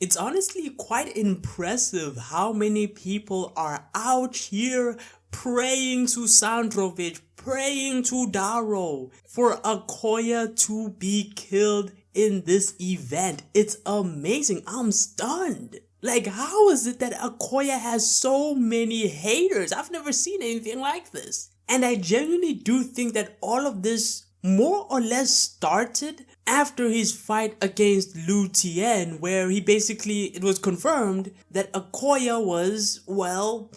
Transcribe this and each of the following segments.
It's honestly quite impressive how many people are out here praying to Sandrovich, praying to Daro for Akoya to be killed in this event. It's amazing. I'm stunned. Like, how is it that Akoya has so many haters? I've never seen anything like this. And I genuinely do think that all of this more or less started after his fight against Lu Tien, where it was confirmed that Akoya was, well,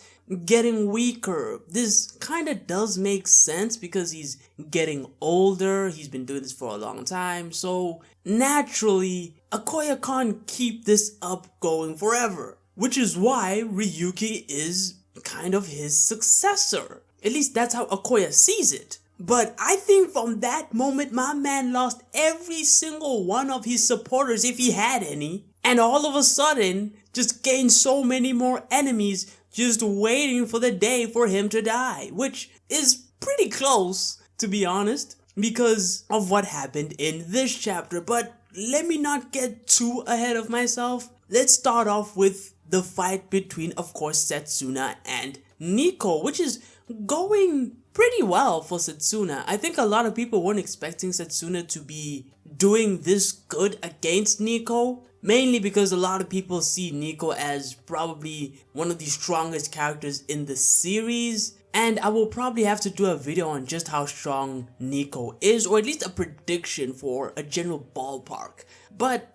getting weaker. This kind of does make sense because he's getting older, he's been doing this for a long time, so naturally, Akoya can't keep this up going forever. Which is why Ryuki is kind of his successor. At least that's how Akoya sees it. But I think from that moment, my man lost every single one of his supporters, if he had any. And all of a sudden, just gained so many more enemies just waiting for the day for him to die. Which is pretty close, to be honest, because of what happened in this chapter. But let me not get too ahead of myself. Let's start off with the fight between, of course, Setsuna and Niko, which is going pretty well for Setsuna. I think a lot of people weren't expecting Setsuna to be doing this good against Niko, mainly because a lot of people see Niko as probably one of the strongest characters in the series. And I will probably have to do a video on just how strong Niko is, or at least a prediction for a general ballpark. But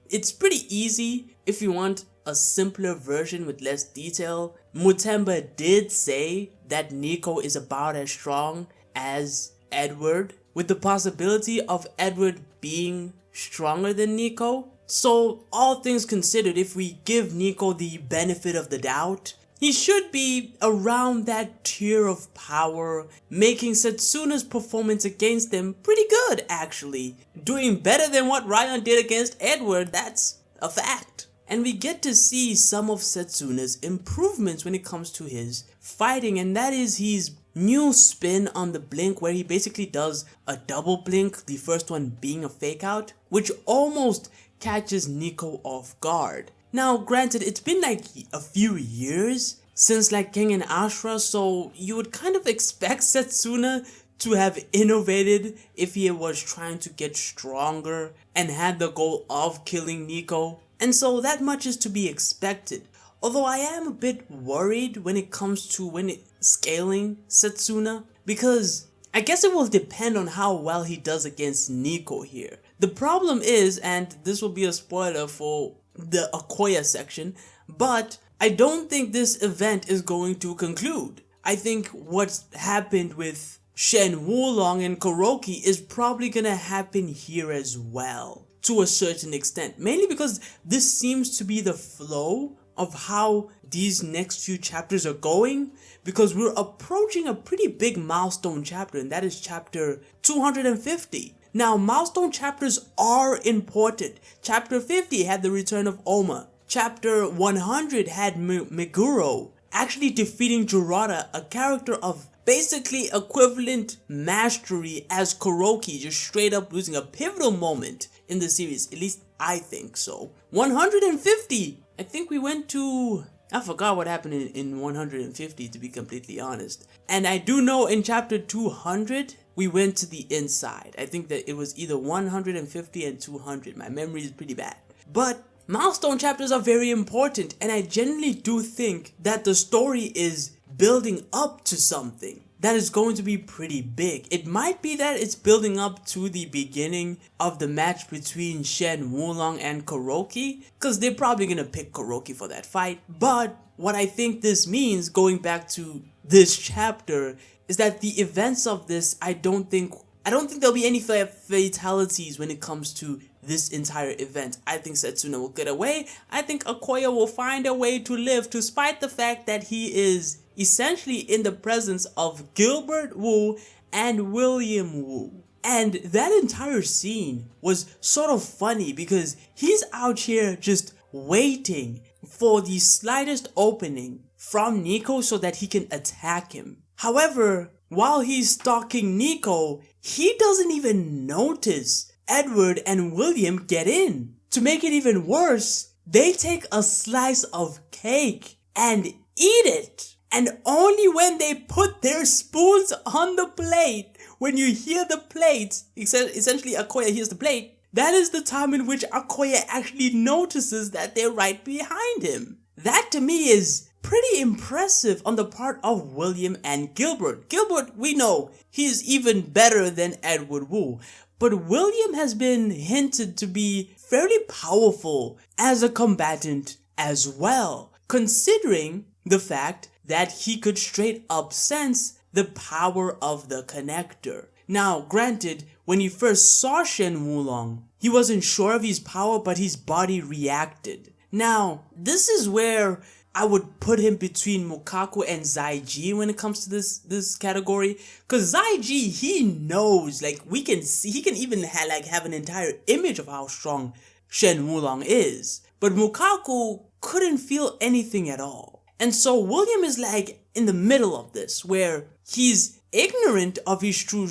it's pretty easy if you want a simpler version with less detail. Mutemba did say that Niko is about as strong as Edward, with the possibility of Edward being stronger than Niko. So all things considered, if we give Niko the benefit of the doubt, he should be around that tier of power, making Setsuna's performance against them pretty good actually. Doing better than what Ryan did against Edward, that's a fact. And we get to see some of Setsuna's improvements when it comes to his fighting, and that is his new spin on the blink, where he basically does a double blink, the first one being a fake out, which almost catches Niko off guard. Now granted, it's been like a few years since like Kengan Ashura, so you would kind of expect Setsuna to have innovated if he was trying to get stronger and had the goal of killing Niko. And so that much is to be expected. Although I am a bit worried when it comes to scaling Setsuna, because I guess it will depend on how well he does against Niko here. The problem is, and this will be a spoiler for the Akoya section, but I don't think this event is going to conclude. I think what's happened with Shen Wulong and Kuroki is probably gonna happen here as well, to a certain extent, mainly because this seems to be the flow of how these next few chapters are going, because we're approaching a pretty big milestone chapter, and that is chapter 250. Now, milestone chapters are important. Chapter 50 had the return of Oma. Chapter 100 had Meguro actually defeating Jurata, a character of basically equivalent mastery as Kuroki, just straight up losing a pivotal moment in the series. At least I think so. 150! I think we went to... I forgot what happened in 150, to be completely honest. And I do know in chapter 200, we went to the inside. I think that it was either 150 and 200. My memory is pretty bad. But milestone chapters are very important, and I genuinely do think that the story is building up to something that is going to be pretty big. It might be that it's building up to the beginning of the match between Shen Wulong and Kuroki, because they're probably gonna pick Kuroki for that fight. But what I think this means, going back to this chapter, is that the events of this, I don't think there'll be any fatalities when it comes to this entire event. I think Setsuna will get away. I think Akoya will find a way to live, despite the fact that he is essentially in the presence of Gilbert Wu and William Wu. And that entire scene was sort of funny because he's out here just waiting for the slightest opening from Niko so that he can attack him. However, while he's stalking Niko, he doesn't even notice Edward and William get in. To make it even worse, they take a slice of cake and eat it. And only when they put their spoons on the plate, when you hear the plate, essentially Akoya hears the plate, that is the time in which Akoya actually notices that they're right behind him. That to me is pretty impressive on the part of William and Gilbert. Gilbert, we know, he is even better than Edward Wu. But William has been hinted to be fairly powerful as a combatant as well, considering the fact that he could straight up sense the power of the connector. Now, granted, when he first saw Shen Wulong, he wasn't sure of his power, but his body reacted. Now, this is where I would put him between Mukaku and Zaiji when it comes to this category. Cause Zaiji, he knows, like, we can see, he can even have an entire image of how strong Shen Wulong is. But Mukaku couldn't feel anything at all. And so William is like in the middle of this, where he's ignorant of his true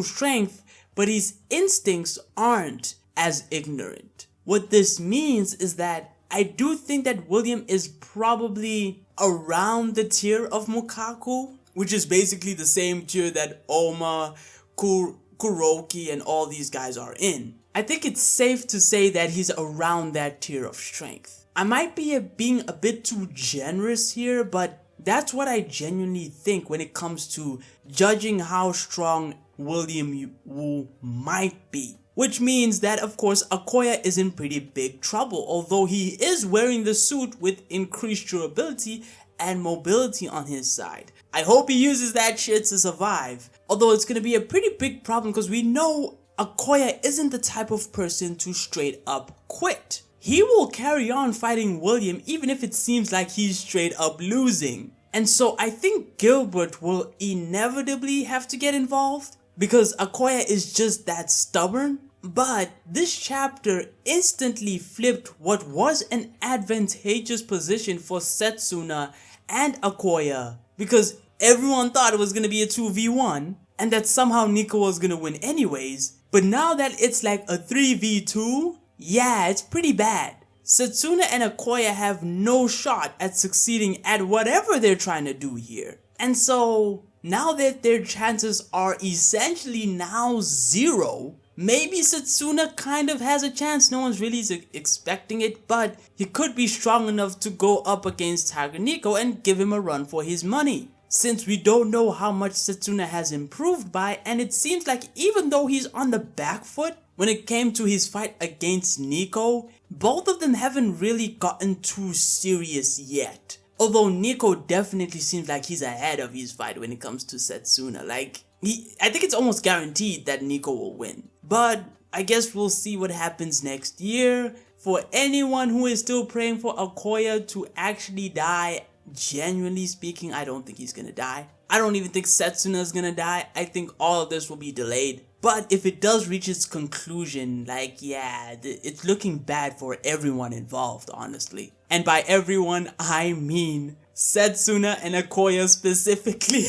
strength, but his instincts aren't as ignorant. What this means is that I do think that William is probably around the tier of Mukaku, which is basically the same tier that Oma, Kuroki, and all these guys are in. I think it's safe to say that he's around that tier of strength. I might be being a bit too generous here, but that's what I genuinely think when it comes to judging how strong William Wu might be. Which means that, of course, Akoya is in pretty big trouble, although he is wearing the suit with increased durability and mobility on his side. I hope he uses that shit to survive. Although it's going to be a pretty big problem because we know Akoya isn't the type of person to straight up quit. He will carry on fighting William even if it seems like he's straight up losing. And so I think Gilbert will inevitably have to get involved because Akoya is just that stubborn. But this chapter instantly flipped what was an advantageous position for Setsuna and Akoya because everyone thought it was going to be a 2v1 and that somehow Niko was going to win anyways. But now that it's like a 3v2, yeah, it's pretty bad. Setsuna and Akoya have no shot at succeeding at whatever they're trying to do here. And so, now that their chances are essentially now zero, maybe Setsuna kind of has a chance. No one's really expecting it, but he could be strong enough to go up against Tiger Niko and give him a run for his money. Since we don't know how much Setsuna has improved by, and it seems like even though he's on the back foot, when it came to his fight against Niko, both of them haven't really gotten too serious yet. Although Niko definitely seems like he's ahead of his fight when it comes to Setsuna. I think it's almost guaranteed that Niko will win. But I guess we'll see what happens next year. For anyone who is still praying for Akoya to actually die, genuinely speaking, I don't think he's gonna die. I don't even think Setsuna is gonna die. I think all of this will be delayed. But if it does reach its conclusion, it's looking bad for everyone involved, honestly. And by everyone, I mean Setsuna and Akoya specifically.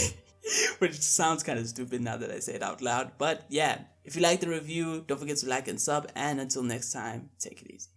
Which sounds kind of stupid now that I say it out loud. But yeah, if you like the review, don't forget to like and sub. And until next time, take it easy.